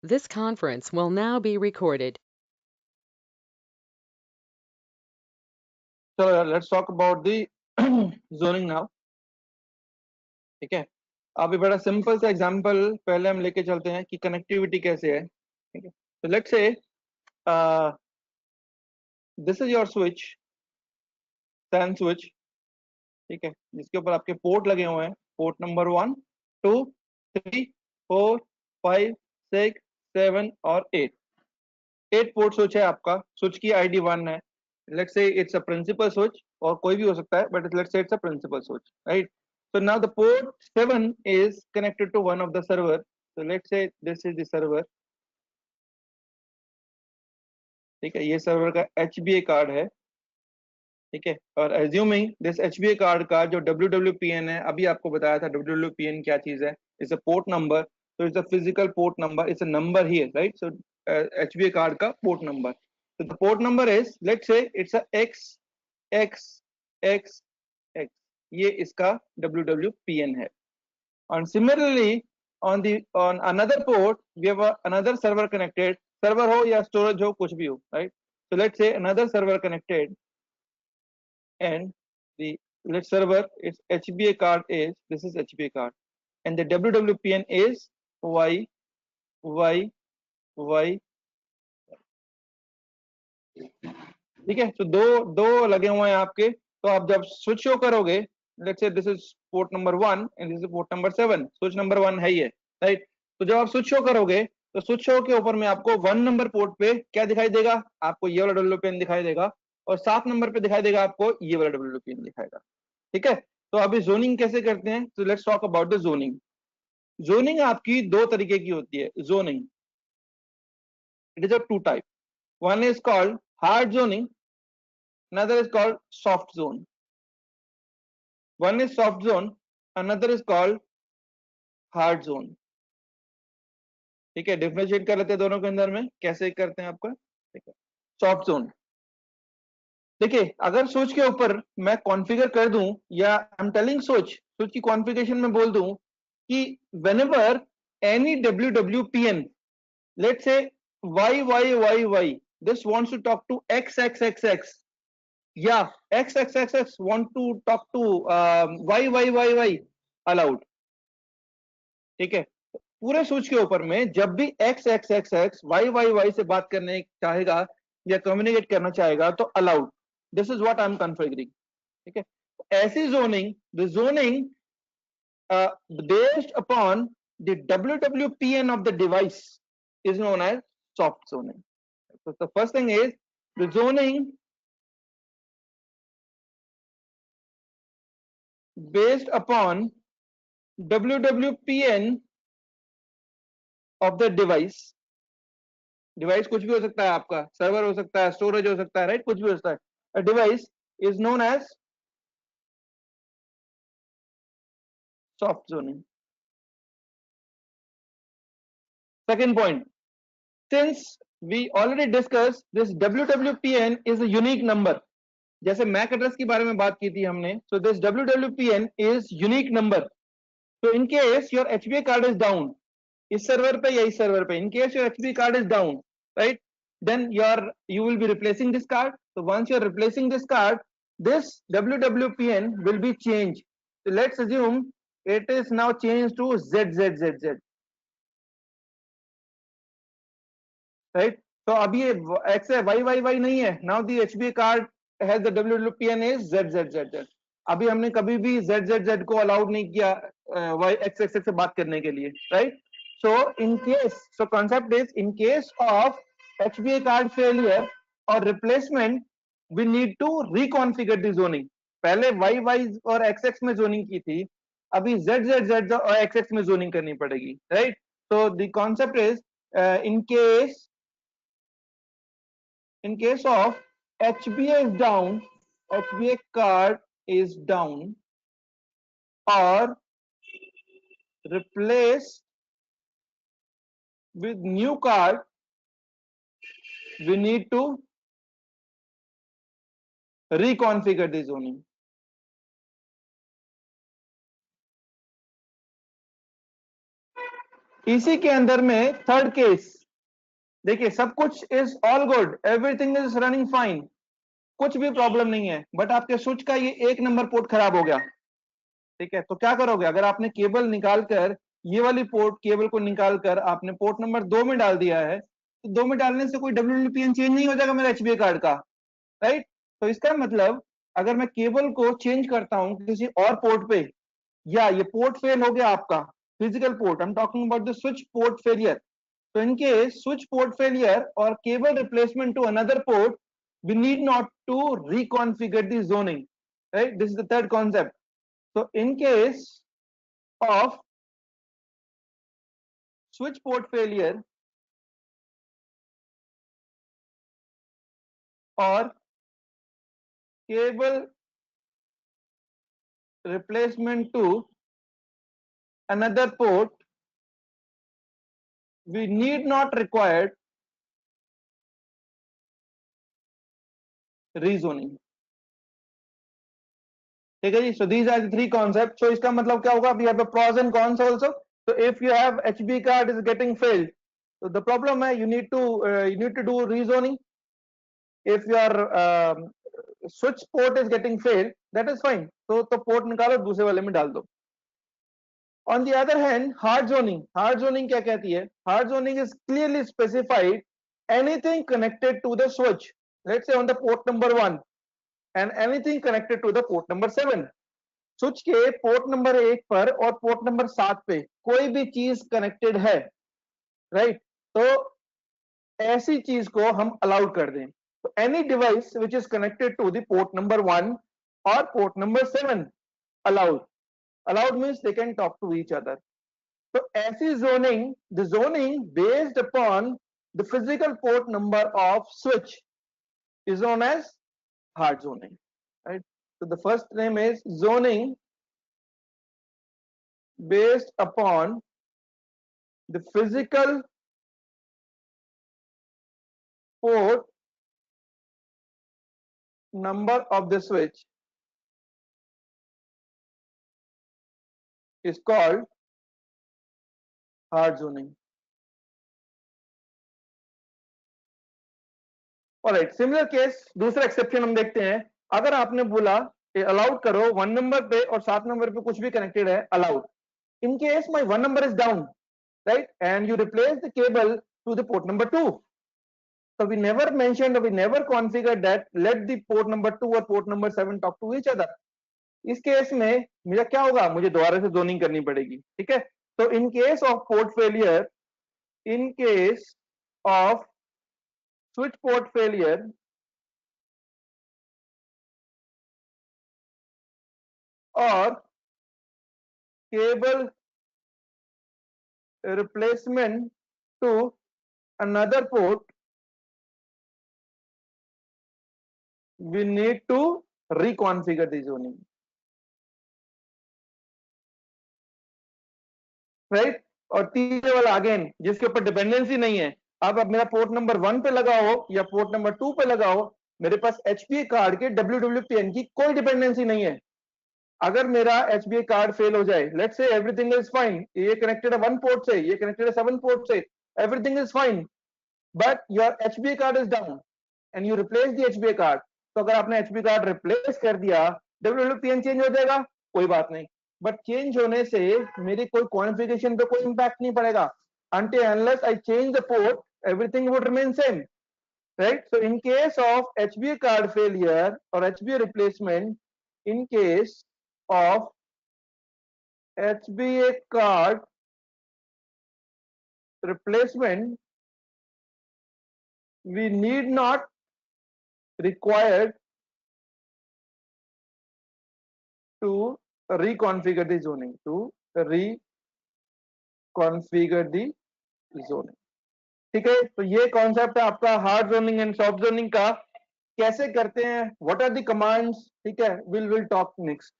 This conference will now be recorded. So let's talk about the zoning now. ठीक है, अभी बड़ा simple सा एग्जांपल पहले हम लेके चलते हैं कि कनेक्टिविटी कैसे है. ठीक है, so let's say this is your switch, SAN switch. ठीक है, जिसके ऊपर आपके पोर्ट लगे हुए हैं, पोर्ट नंबर 1, 2, 3, 4, 5, 6, 7 और 8. 8 पोर्ट स्विच है आपका. स्विच की आईडी 1 है. Let's say it's a principal switch, और कोई भी हो सकता है, but let's say it's a principal switch, right? So now the port 7 is connected to one of the server. So let's say this is the server. ठीक है, ये server का HBA कार्ड है. ठीक है, और assuming this HBA कार्ड का जो WWPN है, अभी आपको बताया था WWPN क्या चीज है. It's a port number. So it's a physical port number. It's a number here, right? So HBA card का port number. So the port number is, let's say it's a X X X X. ये इसका WWPN है. And similarly, on another port, we have another server connected. Server हो या storage हो, कुछ भी हो, right? So let's say another server connected, and the let's server its HBA card is, this is HBA card, and the WWPN is Y Y Y. ठीक है, तो दो लगे हुए हैं आपके. तो आप जब स्विच शो करोगे, let's say this is port number 1 and this is port number 7. Switch number 1 है ये, राइट? तो जब आप स्विच शो करोगे, तो स्विच शो के ऊपर में आपको 1 नंबर पोर्ट पे क्या दिखाई देगा? आपको ये वाला WPN दिखाई देगा, और 7 नंबर पे दिखाई देगा आपको ये वाला WPN दिखाएगा. ठीक है, तो अभी जोनिंग कैसे करते हैं? तो let's talk about the zoning. Zoning आपकी दो तरीके की होती है. Zoning, it is a two type. One is called hard zoning, another is called soft zone. One is soft zone, another is called hard zone. ठीक है, differentiate कर लेते हैं दोनों के अंदर में. कैसे करते हैं आपका? ठीक है, सॉफ्ट जोन. देखिए, अगर स्विच के ऊपर मैं कॉन्फ़िगर कर दूं, या आई एम टेलिंग स्विच की कॉन्फ़िगरेशन में बोल दूं कि whenever any WWPN, let's say YYYY, this wants to talk to XXXX, yeah, XXXX want to talk to YYYY, allowed. ठीक है, पूरे स्विच के ऊपर में जब भी XXXX YYY से बात करने चाहेगा या कम्युनिकेट करना चाहेगा, तो allowed. This is what I am configuring. ठीक है, ऐसी zoning, the zoning based upon the WWPN of the device is known as soft zoning. So the first thing is the zoning based upon WWPN of the device. Device कुछ भी हो सकता है आपका, server हो सकता है, स्टोरेज हो सकता है, राइट? कुछ भी हो सकता है. A device is known as soft zoning. Second point, since we already discuss this WWPN is a unique number. जैसे मैक एड्रेस के बारे में बात की थी हमने, so this WWPN is unique number. So in case your HBA card is down, इस server पे या इस सर्वर पे, in case your HBA card is down, right, then you will be replacing this card. So once you are replacing this card, this WWPN will be changed. So let's assume it is now changed to ZZZZ, right? So अभी ये X है, YYY नहीं है. Now the HBA card has the WWPN is ZZZZ. अभी हमने कभी भी ZZZ को अलाउड नहीं किया YXXX से बात करने के लिए, right? So in case, so concept is, in case of HBA card failure or replacement, we need to reconfigure the zoning. पहले YY और XX में zoning की थी, अभी ZZZ और XX में zoning करनी पड़ेगी, right? So the concept is, in case of HBA is down, HBA card is down or replaced with new card, we need to reconfigure the zoning. इसी के अंदर में थर्ड केस, देखिए सब कुछ is all good, everything is running fine, कुछ भी problem नहीं है, बट आपके स्विच का ये 1 नंबर पोर्ट खराब हो गया, ठीक है। तो क्या करोगे, अगर आपने केबल निकालकर ये वाली पोर्ट केबल को निकालकर आपने पोर्ट नंबर 2 में डाल दिया है, तो 2 में डालने से कोई WPN चेंज नहीं हो जाएगा मेरा HBA कार्ड का, राइट। तो इसका मतलब अगर मैं केबल को चेंज करता हूं किसी और पोर्ट पे, या ये पोर्ट फेल हो गया आपका, physical port, I am talking about the switch port failure, so in case switch port failure or cable replacement to another port, we need not to reconfigure the zoning, right? This is the third concept. So in case of switch port failure or cable replacement to another port, we need not require rezoning. ठीक है जी, so these are the three concepts. So इसका मतलब क्या होगा, we have the pros and cons also. So if you have HB card is getting failed, so the problem है you need to do rezoning. If your switch port is getting failed, that is fine, तो port निकालो दूसरे वाले में डाल दो. On the other hand, hard zoning क्या कहती है, hard zoning is clearly specified anything connected to the switch, let's say on the port number 1 and anything connected to the port number 7. Switch के पोर्ट नंबर 1 पर और port number 7 पे कोई भी चीज कनेक्टेड है, राइट, तो ऐसी चीज को हम अलाउड कर दें. तो any device which is connected to the port number 1 और port number 7 allowed means they can talk to each other. तो ऐसी zoning, the zoning based upon the physical port number of switch is known as hard zoning, right? So the first name is zoning based upon the physical port number of the switch is called hard zoning. Alright, similar case, दूसरा exception हम देखते हैं. अगर आपने बोला allowed करो 1 number पे और 7 नंबर पे कुछ भी कनेक्टेड है, allowed. In case my 1 number is down, right, and you replace the cable to the port number 2, so we never mentioned or we never configured that let the port number 2 or port number 7 talk to each other. इस case में मेरा क्या होगा, मुझे दोबारा से zoning करनी पड़ेगी, ठीक है. तो in case of port failure, in case of switch port failure or cable replacement to another port, we need to reconfigure the zoning, right? और तीसरे वाला अगेन जिसके ऊपर डिपेंडेंसी नहीं है, अब मेरा पोर्ट नंबर 1 पे लगा हो या पोर्ट नंबर 2 पे लगा हो, मेरे पास HBA कार्ड के WWPN की कोई डिपेंडेंसी नहीं है. अगर मेरा HBA कार्ड फेल हो जाए, let's say everything is fine, ये कनेक्टेड है 1 पोर्ट से, ये कनेक्टेड है 7 पोर्ट से, everything is fine, but your HBA card is down and you replace the HBA card. तो अगर आपने HBA कार्ड रिप्लेस कर दिया, WWPN चेंज हो जाएगा, कोई बात नहीं, बट चेंज होने से मेरी कोई कॉन्फ़िगरेशन पे कोई इंपैक्ट नहीं पड़ेगा. until unless I change the port, everything would remain same, right? So in case of HBA card failure or HBA replacement, in case of HBA card replacement, we need not required to reconfigure the zoning, ठीक है. तो ये concept है आपका hard zoning and soft zoning का. कैसे करते हैं, व्हाट आर द कमांड्स, ठीक है, विल टॉक नेक्स्ट.